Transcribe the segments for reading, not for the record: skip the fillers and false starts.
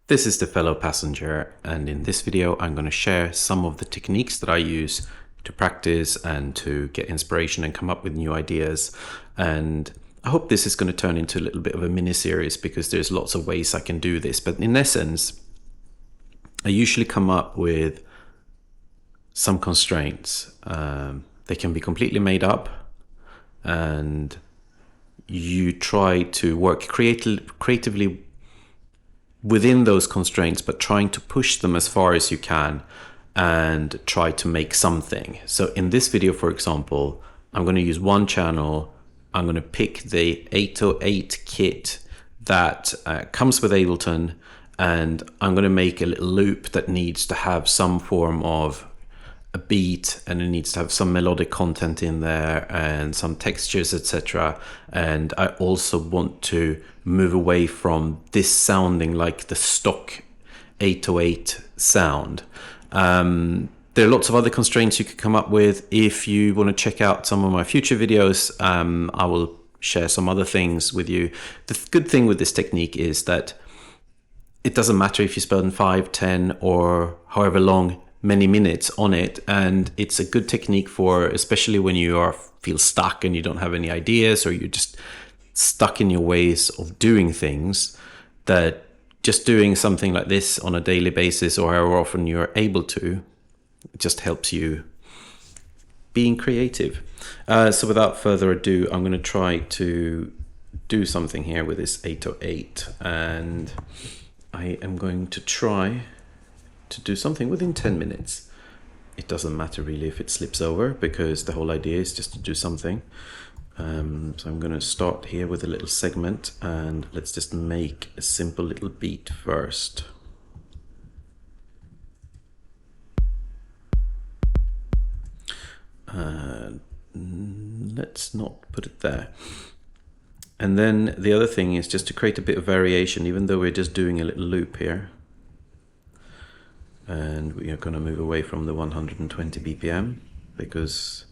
This is the fellow passenger, and in this video I'm going to share some of the techniques that I use to practice and to get inspiration and come up with new ideas. And I hope this is going to turn into a little bit of a mini series because there's lots of ways I can do this, but in essence I usually come up with some constraints. They can be completely made up, and you try to work creatively within those constraints, but trying to push them as far as you can and try to make something. So in this video, for example, I'm going to use one channel. I'm going to pick the 808 kit that comes with Ableton, and I'm going to make a little loop that needs to have some form of a beat, and it needs to have some melodic content in there and some textures, etc. And I also want to move away from this sounding like the stock 808 sound. There are lots of other constraints you could come up with. If you want to check out some of my future videos, I will share some other things with you. The good thing with this technique is that it doesn't matter if you spend 5, 10 or however long many minutes on it, and it's a good technique for especially when you feel stuck and you don't have any ideas, or you're just stuck in your ways of doing things. That just doing something like this on a daily basis, or however often you're able to, it just helps you being creative. So without further ado, I'm going to try to do something here with this 808, and I am going to try to do something within 10 minutes. It doesn't matter really if it slips over, because the whole idea is just to do something. So I'm going to start here with a little segment, and let's just make a simple little beat first. Let's not put it there. And then the other thing is just to create a bit of variation, even though we're just doing a little loop here. And we are going to move away from the 120 BPM, because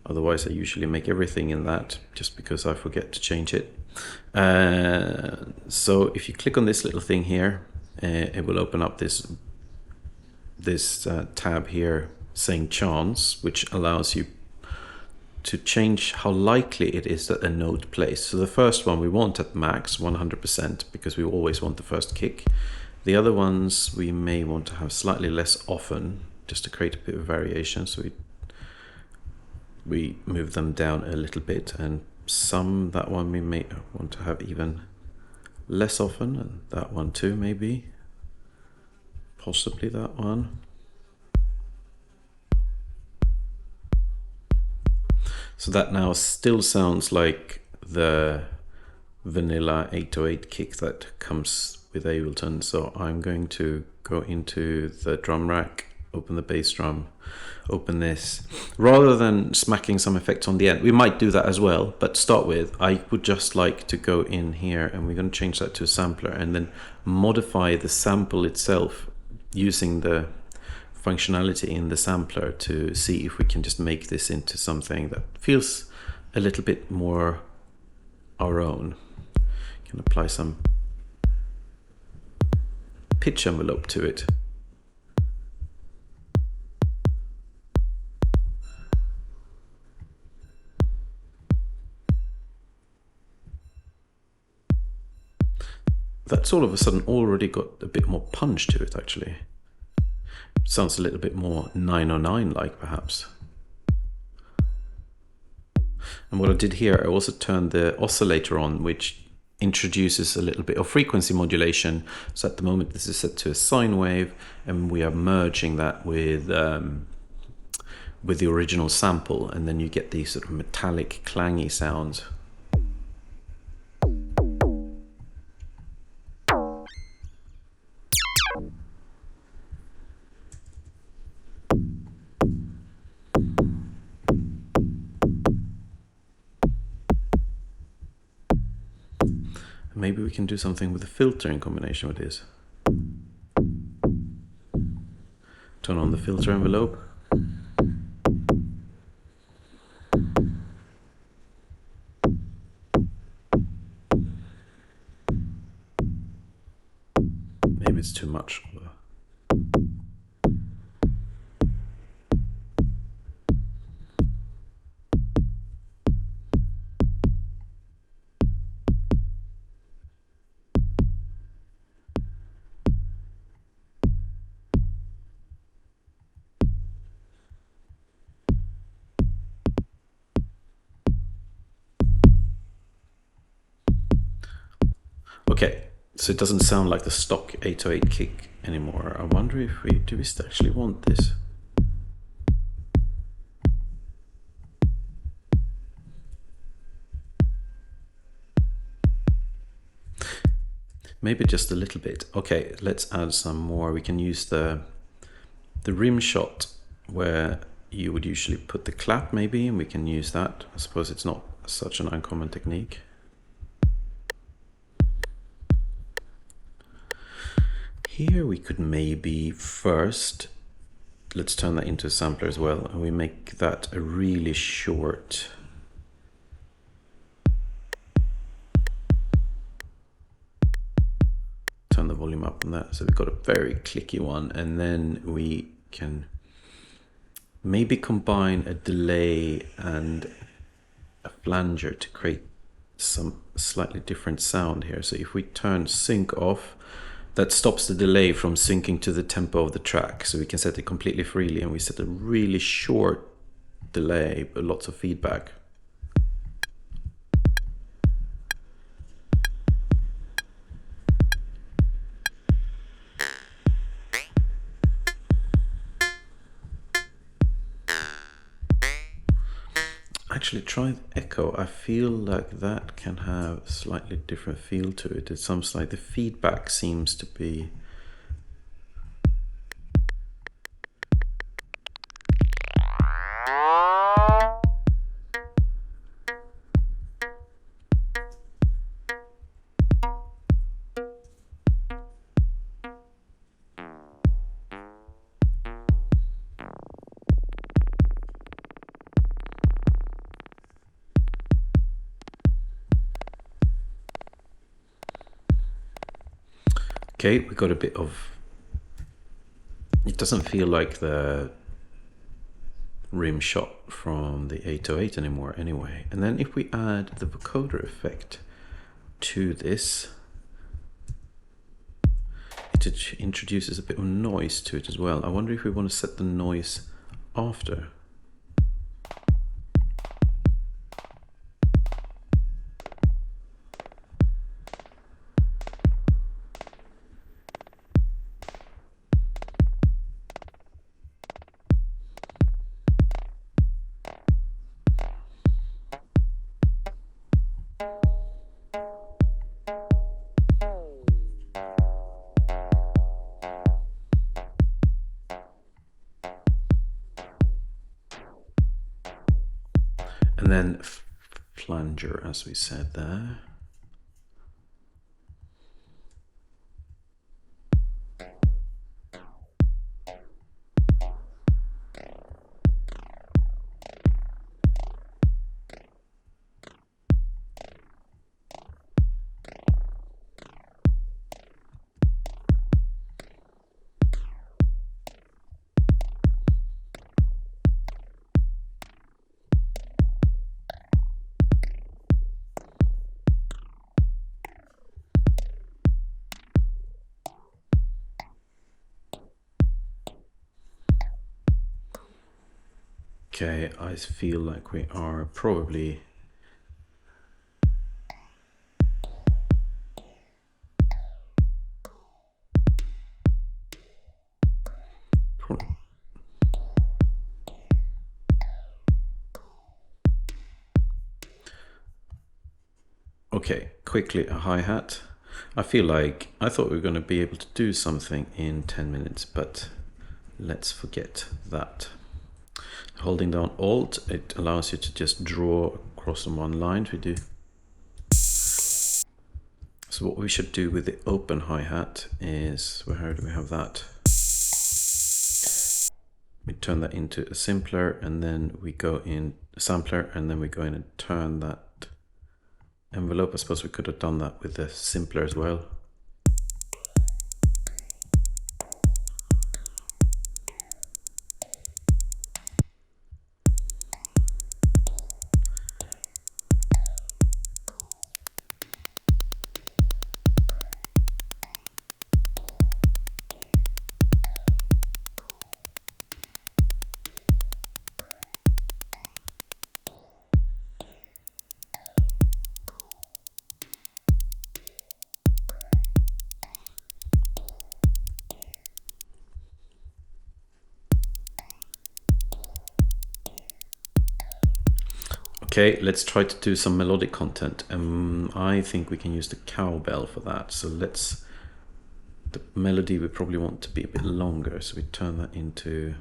otherwise I usually make everything in that just because I forget to change it. So if you click on this little thing here, it will open up this tab here saying chance, which allows you to change how likely it is that a note plays. So the first one we want at max 100%, because we always want the first kick. The other ones we may want to have slightly less often, just to create a bit of variation. So we move them down a little bit, and that one we may want to have even less often, and that one too, maybe, possibly that one. So that now still sounds like the vanilla 808 kick that comes with Ableton. So I'm going to go into the drum rack, open the bass drum, open this. Rather than smacking some effects on the end, we might do that as well, but to start with, I would just like to go in here, and we're going to change that to a sampler, and then modify the sample itself using the functionality in the sampler to see if we can just make this into something that feels a little bit more our own. Can apply some pitch envelope to it. That's all of a sudden already got a bit more punch to it, actually. Sounds a little bit more 909 like, perhaps. And what I did here, I also turned the oscillator on, which introduces a little bit of frequency modulation. So at the moment this is set to a sine wave, and we are merging that with the original sample, and then you get these sort of metallic clangy sounds. Maybe we can do something with the filter in combination with this. Turn on the filter envelope. maybe it's too much. Okay, so it doesn't sound like the stock 808 kick anymore. I wonder if do we actually want this? Maybe just a little bit. Okay, let's add some more. We can use the rim shot where you would usually put the clap maybe, and we can use that. I suppose it's not such an uncommon technique. Here we could maybe first, let's turn that into a sampler as well, and we make that a really short. Turn the volume up on that, so we've got a very clicky one, and then we can maybe combine a delay and a flanger to create some slightly different sound here. So if we turn sync off, that stops the delay from syncing to the tempo of the track, so we can set it completely freely, and we set a really short delay but lots of feedback. Actually, try echo. I feel like that can have a slightly different feel to it. It sounds like the feedback seems to be okay. We got a bit of, it doesn't feel like the rim shot from the 808 anymore anyway. And then if we add the vocoder effect to this, it introduces a bit of noise to it as well. I wonder if we want to set the noise after. And then flanger, as we said there. Okay, I feel like we are probably okay, quickly a hi-hat. I feel like I thought we were going to be able to do something in 10 minutes, but let's forget that. Holding down Alt, it allows you to just draw across on one line. We do. So what we should do with the open hi-hat is, where do we have that? We turn that into a simpler, and then we go in a sampler, and then we go in and turn that envelope. I suppose we could have done that with the simpler as well. Okay, let's try to do some melodic content. I think we can use the cowbell for that. So the melody we probably want to be a bit longer. So we turn that into,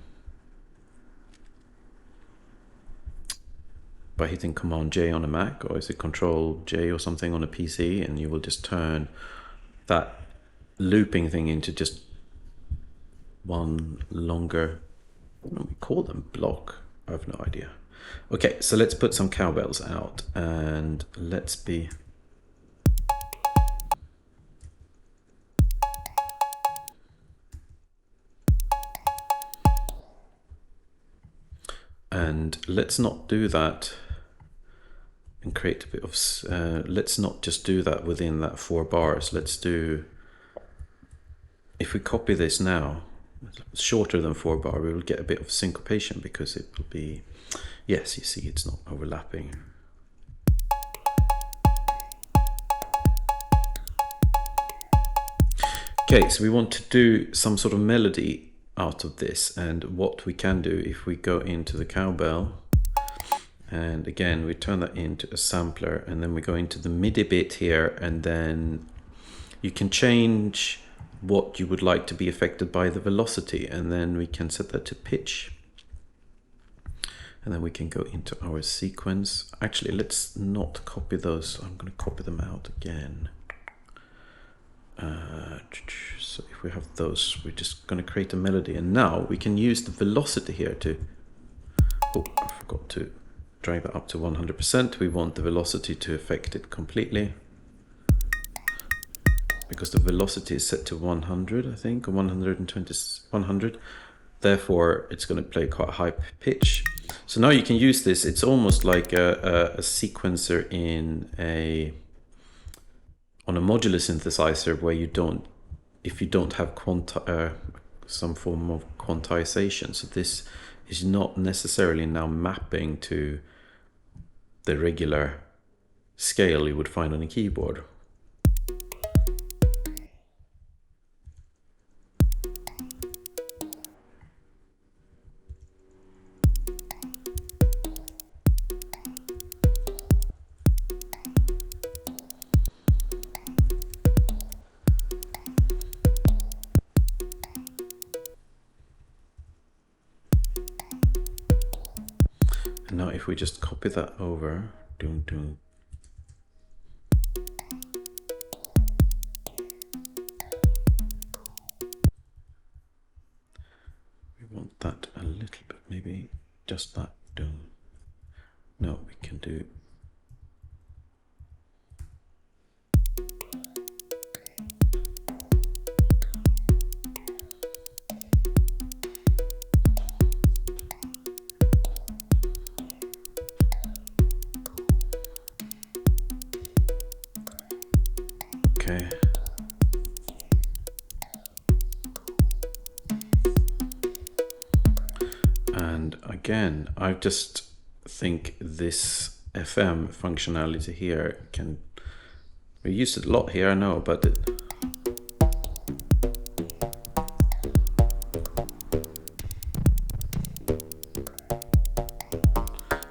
by hitting Command J on a Mac, or is it Control J or something on a PC, and you will just turn that looping thing into just one longer, what do we call them? Block? I have no idea. Okay, so let's put some cowbells out, and let's be... And let's not do that and create a bit of... let's not just do that within that 4 bars. Let's do... If we copy this now, shorter than 4 bar, we will get a bit of syncopation because it will be... Yes, you see, it's not overlapping. Okay, so we want to do some sort of melody out of this, and what we can do if we go into the cowbell, and again we turn that into a sampler, and then we go into the MIDI bit here, and then you can change what you would like to be affected by the velocity, and then we can set that to pitch. And then we can go into our sequence. Actually, let's not copy those. I'm going to copy them out again. So if we have those, we're just going to create a melody. And now we can use the velocity here to... Oh, I forgot to drag that up to 100%. We want the velocity to affect it completely, because the velocity is set to 100, I think, or 120, 100. Therefore, it's going to play quite a high pitch. So now you can use this. It's almost like a sequencer on a modular synthesizer, where you don't, if you don't have some form of quantization. So this is not necessarily now mapping to the regular scale you would find on a keyboard. And now if we just copy that over, we want that a little bit, maybe just that. No, we can do... Okay. And again, I just think this FM functionality here can... We use it a lot here, I know, but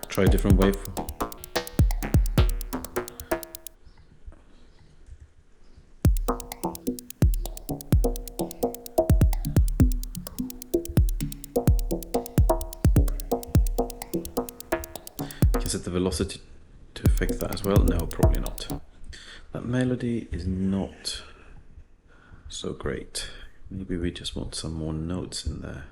try a different waveform. Set the velocity to affect that as well? No, probably not. That melody is not so great. Maybe we just want some more notes in there.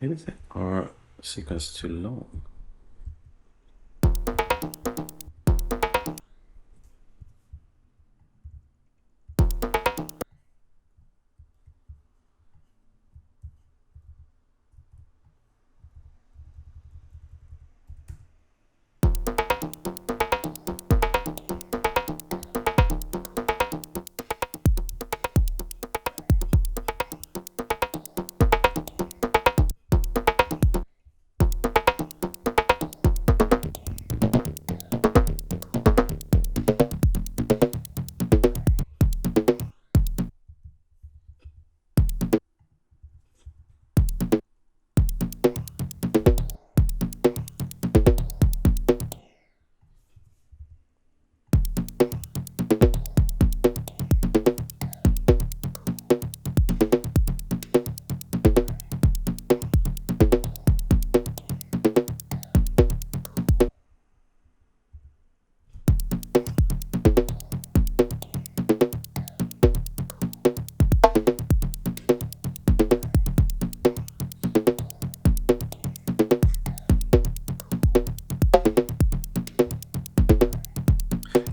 Maybe our sequence is too long.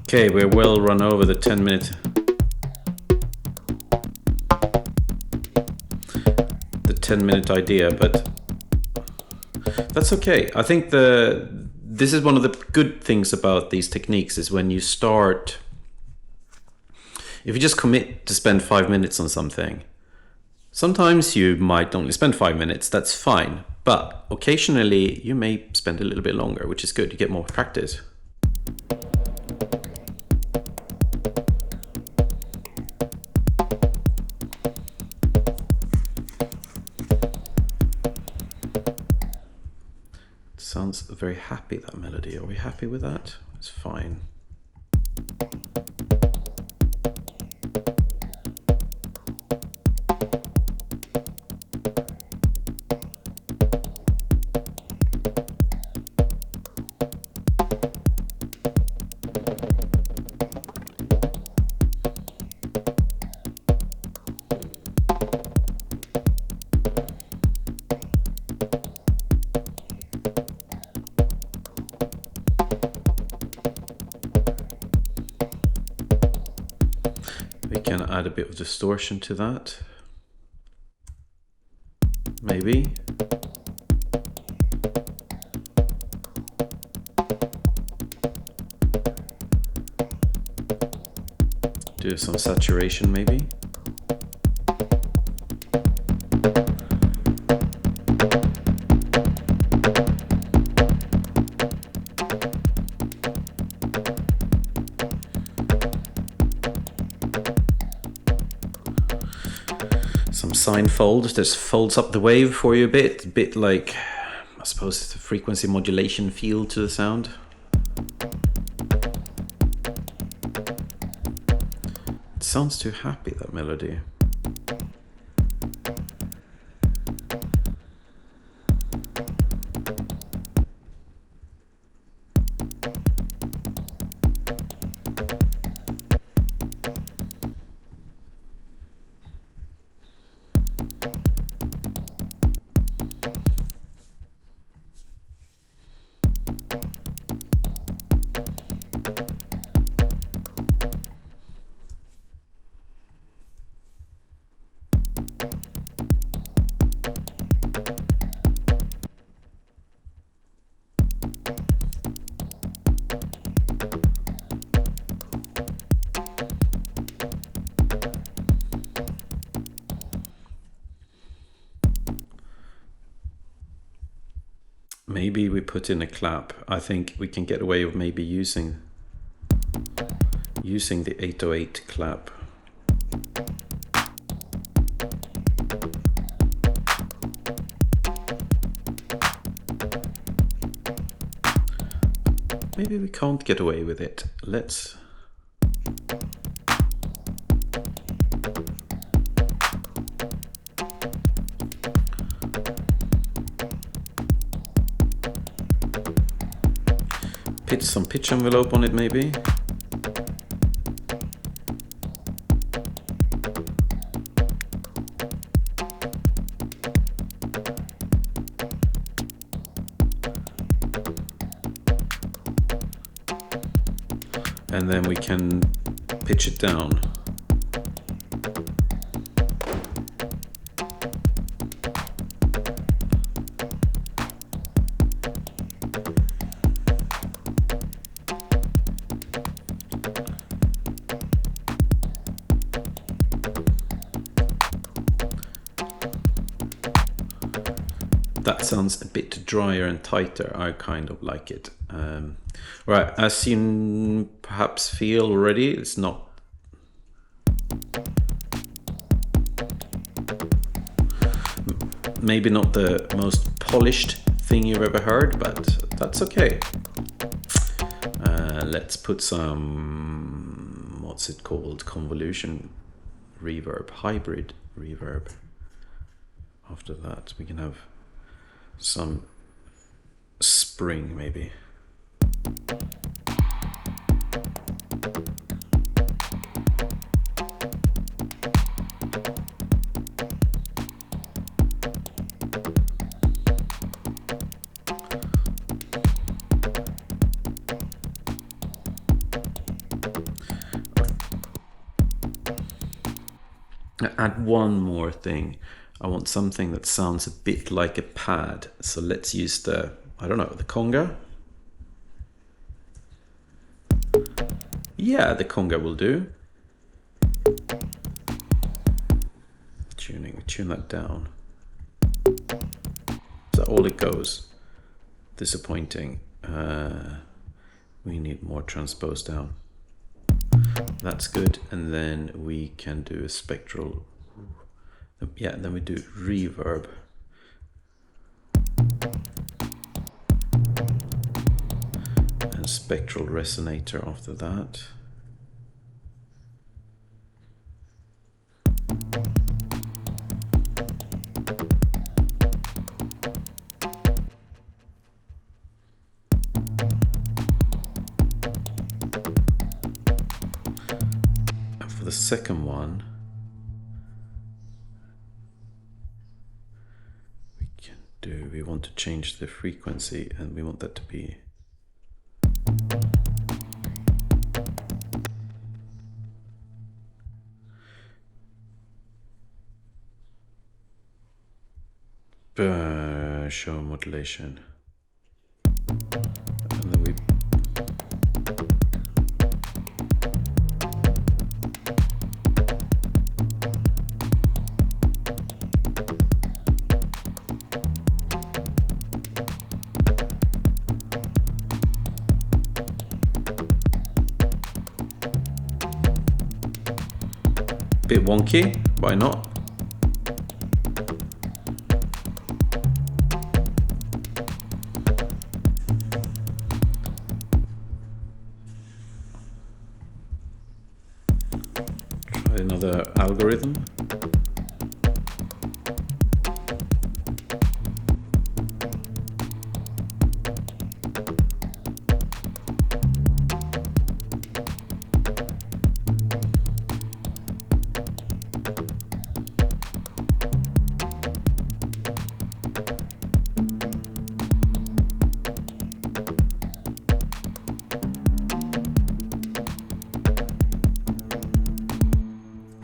Okay, we're well run over the 10-minute idea, but that's okay. I think this is one of the good things about these techniques is when you start, if you just commit to spend 5 minutes on something, sometimes you might only spend 5 minutes, that's fine. But occasionally you may spend a little bit longer, which is good. You get more practice. Sounds very happy, that melody. Are we happy with that? It's fine. We can add a bit of distortion to that, maybe. Do some saturation maybe. Some sine folds, this folds up the wave for you a bit like, I suppose it's a frequency modulation feel to the sound. It sounds too happy, that melody. Maybe we put in a clap. I think we can get away with maybe using the 808 clap. Maybe we can't get away with it. Let's pitch some pitch envelope on it maybe. and then we can pitch it down. That sounds a bit drier and tighter. I kind of like it. Right, as you perhaps feel already, it's not maybe not the most polished thing you've ever heard, but that's okay. Let's put some, what's it called, convolution reverb, hybrid reverb. After that we can have some spring maybe. Add one more thing. I want something that sounds a bit like a pad. So let's use the, I don't know, the conga. Yeah, the conga will do. Tuning, tune that down. So all it goes. Disappointing. We need more transpose down. That's good. And then we can do a spectral. Yeah, then we do reverb. And spectral resonator after that. And for the second one, we want to change the frequency, and we want that to be show modulation, and then we bit wonky, why not? Try another algorithm.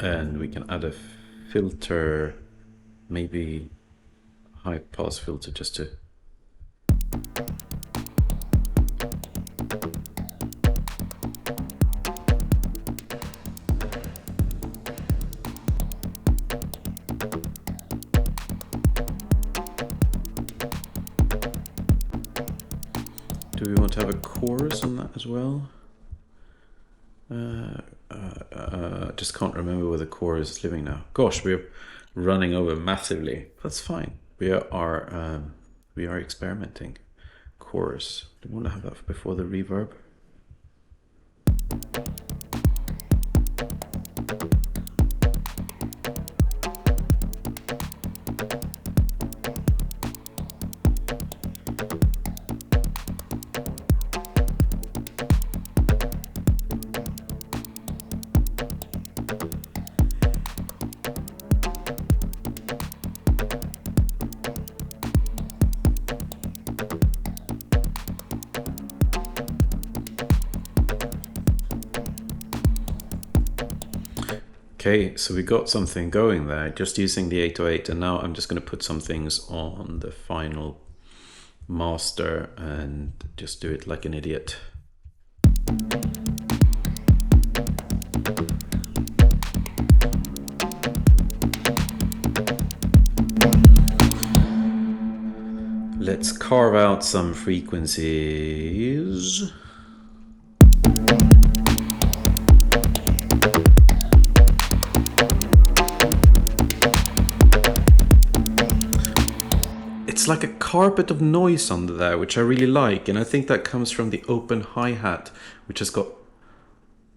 And we can add a filter, maybe high pass filter, just to do we want to have a chorus on that as well? Just can't remember where the chorus is living now. Gosh, we're running over massively. That's fine. We are experimenting. Chorus. Do we want to have that before the reverb? Okay, so we got something going there just using the 808, and now I'm just going to put some things on the final master and just do it like an idiot. Let's carve out some frequencies. It's like a carpet of noise under there, which I really like, and I think that comes from the open hi-hat, which has got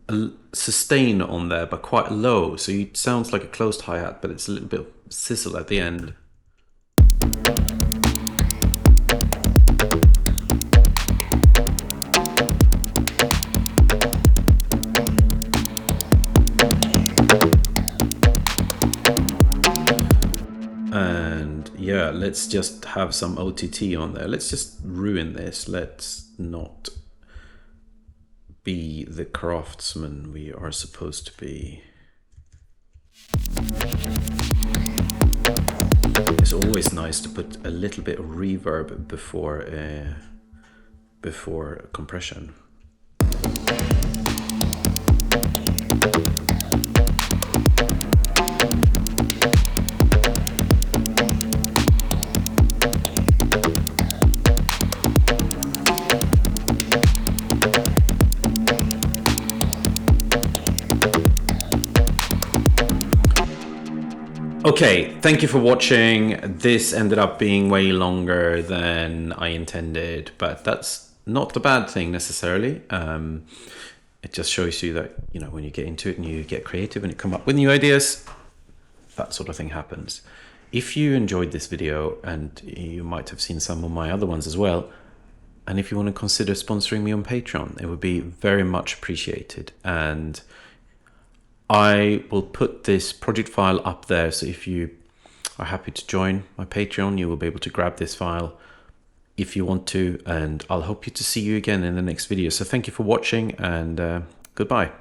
a sustain on there, but quite low, so it sounds like a closed hi-hat, but it's a little bit of sizzle at the end. And yeah, let's just have some OTT on there. Let's just ruin this. Let's not be the craftsman we are supposed to be. It's always nice to put a little bit of reverb before compression. Okay, thank you for watching. This ended up being way longer than I intended, but that's not a bad thing necessarily. It just shows you that, you know, when you get into it and you get creative and you come up with new ideas, that sort of thing happens. If you enjoyed this video, and you might have seen some of my other ones as well, and if you want to consider sponsoring me on Patreon, it would be very much appreciated. And I will put this project file up there, so if you are happy to join my Patreon, you will be able to grab this file if you want to, and I'll hope to see you again in the next video. So thank you for watching, and goodbye.